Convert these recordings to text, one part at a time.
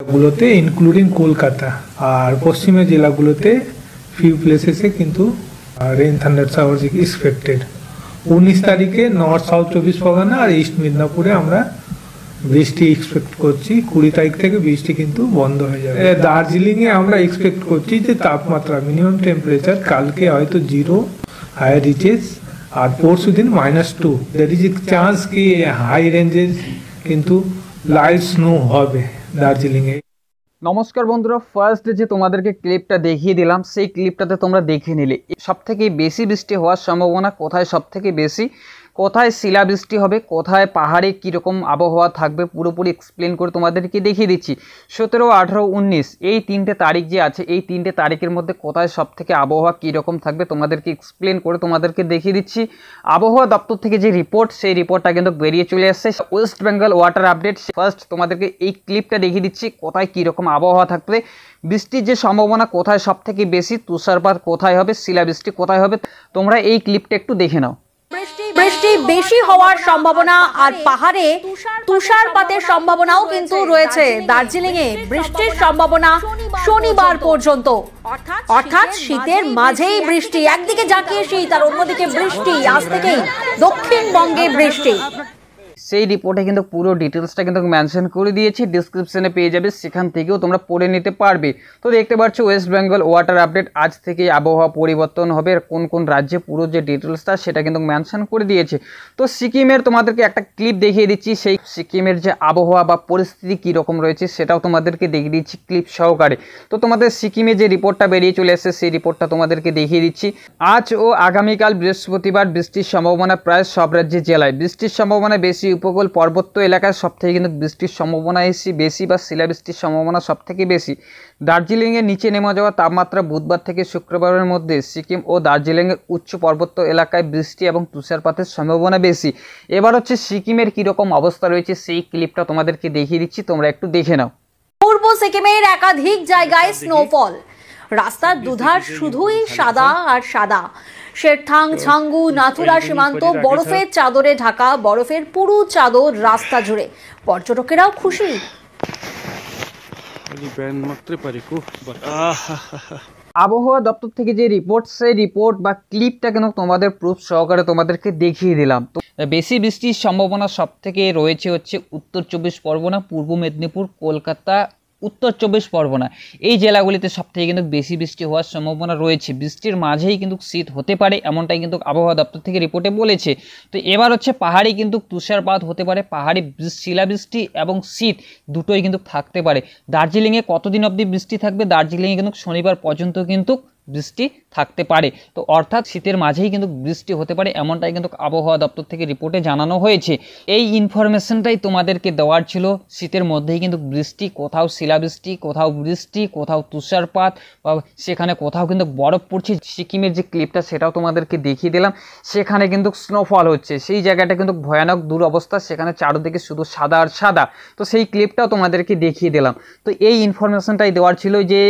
গুলোতে ইনক্লুডিং কলকাতা আর পশ্চিমের জেলাগুলোতে ফিউ প্লেসেসে কিন্তু রেন থান্ডার শাওয়ার্স এক্সপেক্টেড। 19 তারিখে নর্থ সাউথ 24 পরগনা আর ইস্ট মিদনাপুরে আমরা বৃষ্টি এক্সপেক্ট করছি। 20 তারিখ থেকে বৃষ্টি কিন্তু বন্ধ হয়ে যাবে। দার্জিলিংয়ে আমরা এক্সপেক্ট করছি যে তাপমাত্রা মিনিমাম টেম্পারেচার কালকে হয়তো 0 হায়ার রিচেস আর পরশু দিন -2। দ্যাট ইজ এ চান্স কি হাই রেঞ্জে কিন্তু লাইট স্নো হবে দার্জিলিংয়ে। নমস্কার বন্ধুরা, ফার্স্ট যে তোমাদেরকে ক্লিপটা দেখিয়ে দিলাম সেই ক্লিপটাতে তোমরা দেখে নিলে সবথেকে বেশি বৃষ্টি হওয়ার সম্ভাবনা কোথায়, সবথেকে বেশি কোথায় শিলাবৃষ্টি হবে, কোথায় পাহাড়ে কীরকম আবহাওয়া থাকবে পুরোপুরি এক্সপ্লেন করে তোমাদেরকে দেখিয়ে দিচ্ছি। 17, 18, 19 এই 3টে তারিখ যে আছে, এই 3টে তারিখের মধ্যে কোথায় সবথেকে আবহাওয়া কীরকম থাকবে তোমাদেরকে এক্সপ্লেন করে তোমাদেরকে দেখিয়ে দিচ্ছি। আবহাওয়া দপ্তর থেকে যে রিপোর্ট, সেই রিপোর্টটা কিন্তু বেরিয়ে চলে আসছে, West Bengal water update. First তোমাদেরকে এই ক্লিপটা দেখিয়ে দিচ্ছি কোথায় কীরকম আবহাওয়া থাকবে, বৃষ্টির যে সম্ভাবনা কোথায় সবথেকে বেশি, তুষারপাত কোথায় হবে, শিলাবৃষ্টি কোথায় হবে। তোমরা এই ক্লিপটা একটু দেখে নাও। বৃষ্টি বেশি হওয়ার সম্ভাবনা আর পাহাড়ে তুষারপাতের সম্ভাবনাও কিন্তু রয়েছে। দার্জিলিং এ বৃষ্টির সম্ভাবনা শনিবার পর্যন্ত, অর্থাৎ শীতের মাঝেই বৃষ্টি। একদিকে জাঁকিয়ে শীত আর অন্যদিকে বৃষ্টি। আজ থেকেই দক্ষিণবঙ্গে বৃষ্টি। সেই রিপোর্টে কিন্তু পুরো ডিটেলসটা কিন্তু মেনশন করে দিয়েছি, ডিসক্রিপশনে পেয়ে যাবে, সেখান থেকেও তোমরা পড়ে নিতে পারবে। তো দেখতে পাচ্ছ ওয়েস্ট বেঙ্গল ওয়াটার আপডেট, আজ থেকে আবহাওয়া পরিবর্তন হবে, কোন কোন রাজ্যে পুরো যে ডিটেলসটা সেটা কিন্তু মেনশন করে দিয়েছে। তো সিকিমের তোমাদেরকে একটা ক্লিপ দেখিয়ে দিচ্ছি, সেই সিকিমের যে আবহাওয়া বা পরিস্থিতি কীরকম রয়েছে সেটাও তোমাদেরকে দেখিয়ে দিচ্ছি ক্লিপ সহকারে। তো তোমাদের সিকিমে যে রিপোর্টটা বেরিয়ে চলে এসেছে সেই রিপোর্টটা তোমাদেরকে দেখিয়ে দিচ্ছি। আজ ও আগামীকাল বৃহস্পতিবার বৃষ্টির সম্ভাবনা প্রায় সব রাজ্যের জেলায়। বৃষ্টির সম্ভাবনা বেশি উপকূল পর্বত্য এলাকায় সবথেকে কিন্তু বৃষ্টির সম্ভাবনা বেশি বা শিলাবৃষ্টির সম্ভাবনা সবথেকে বেশি। দার্জিলিংয়ের নিচে নেমে যাওয়া তাপমাত্রা বুধবার থেকে শুক্রবারের মধ্যে সিকিম ও দার্জিলিংয়ের উচ্চ পর্বত্য এলাকায় বৃষ্টি এবং তুষারপাতের সম্ভাবনা বেশি। এবার হচ্ছে সিকিমের কীরকম অবস্থা রয়েছে সেই ক্লিপটা তোমাদেরকে দেখিয়ে দিচ্ছি, তোমরা একটু দেখে নাও। পূর্ব সিকিমের একাধিক জায়গায় স্নোফল, রাস্তার দুধার শুধুই সাদা আর সাদা। শেরথাং, ছাঙ্গু, নাথুলা সীমান্ত বরফের চাদরে ঢাকা, বরফের পুরো চাদর রাস্তা জুড়ে। পর্যটকেরাও খুশি। আবহাওয়া দপ্তর থেকে যে রিপোর্ট, সেই রিপোর্ট বা ক্লিপটা কিন্তু তোমাদের প্রুফ সহকারে তোমাদেরকে দেখিয়ে দিলাম। তো বেশি বৃষ্টির সম্ভাবনা সবথেকে রয়েছে হচ্ছে উত্তর 24 পরগনা, পূর্ব মেদিনীপুর, কলকাতা, উত্তর 24 পরগনা এই জেলাগুলিতে সবথেকে কিন্তু বেশি বৃষ্টি হওয়ার সম্ভাবনা রয়েছে। বৃষ্টির মাঝেই কিন্তু শীত হতে পারে, এমনটাই কিন্তু আবহাওয়া দপ্তর থেকে রিপোর্টে বলেছে। তো এবার হচ্ছে পাহাড়ে কিন্তু তুষারপাত হতে পারে, পাহাড়ি শিলাবৃষ্টি এবং শীত দুটোই কিন্তু থাকতে পারে। দার্জিলিংয়ে কতদিন অবধি বৃষ্টি থাকবে? দার্জিলিংয়ে কিন্তু শনিবার পর্যন্ত কিন্তু বৃষ্টি থাকতে পারে। তো অর্থাৎ শীতের মাঝেই কিন্তু বৃষ্টি হতে পারে, এমনটাই কিন্তু আবহাওয়া দপ্তর থেকে রিপোর্টে জানানো হয়েছে। এই ইনফরমেশনটাই তোমাদেরকে দেওয়ার ছিল। শীতের মধ্যেই কিন্তু বৃষ্টি, কোথাও শিলাবৃষ্টি, কোথাও বৃষ্টি, কোথাও তুষারপাত, বা সেখানে কোথাও কিন্তু বরফ পড়ছে। সিকিমের যে ক্লিপটা সেটাও তোমাদেরকে দেখিয়ে দিলাম, সেখানে কিন্তু স্নোফল হচ্ছে, সেই জায়গাটা কিন্তু ভয়ানক দুরবস্থা, সেখানে চারদিকে শুধু সাদা আর সাদা। তো সেই ক্লিপটাও তোমাদেরকে দেখিয়ে দিলাম। তো এই ইনফরমেশনটাই দেওয়ার ছিল যে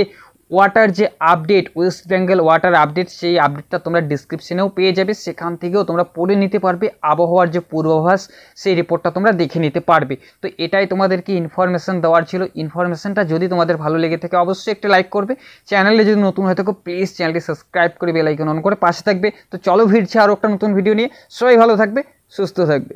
ওয়াটার যে update, West Bengal water update, সেই আপডেটটা তোমরা ডিসক্রিপশনেও পেয়ে যাবে, সেখান থেকেও তোমরা পড়ে নিতে পারবে। আবহাওয়ার যে পূর্বাভাস সেই রিপোর্টটা তোমরা দেখে নিতে পারবে। তো এটাই তোমাদেরকে ইনফরমেশন দেওয়ার ছিল। ইনফরমেশনটা যদি তোমাদের ভালো লেগে থাকে অবশ্যই একটা লাইক করবে। চ্যানেলে যদি নতুন হয়ে থাকো প্লিজ চ্যানেলটি সাবস্ক্রাইব করে বেল আইকন অন করে পাশে থাকবে। তো চলো ভিড়ছে আরও একটা নতুন ভিডিও নিয়ে। সবাই ভালো থাকবে, সুস্থ থাকবে।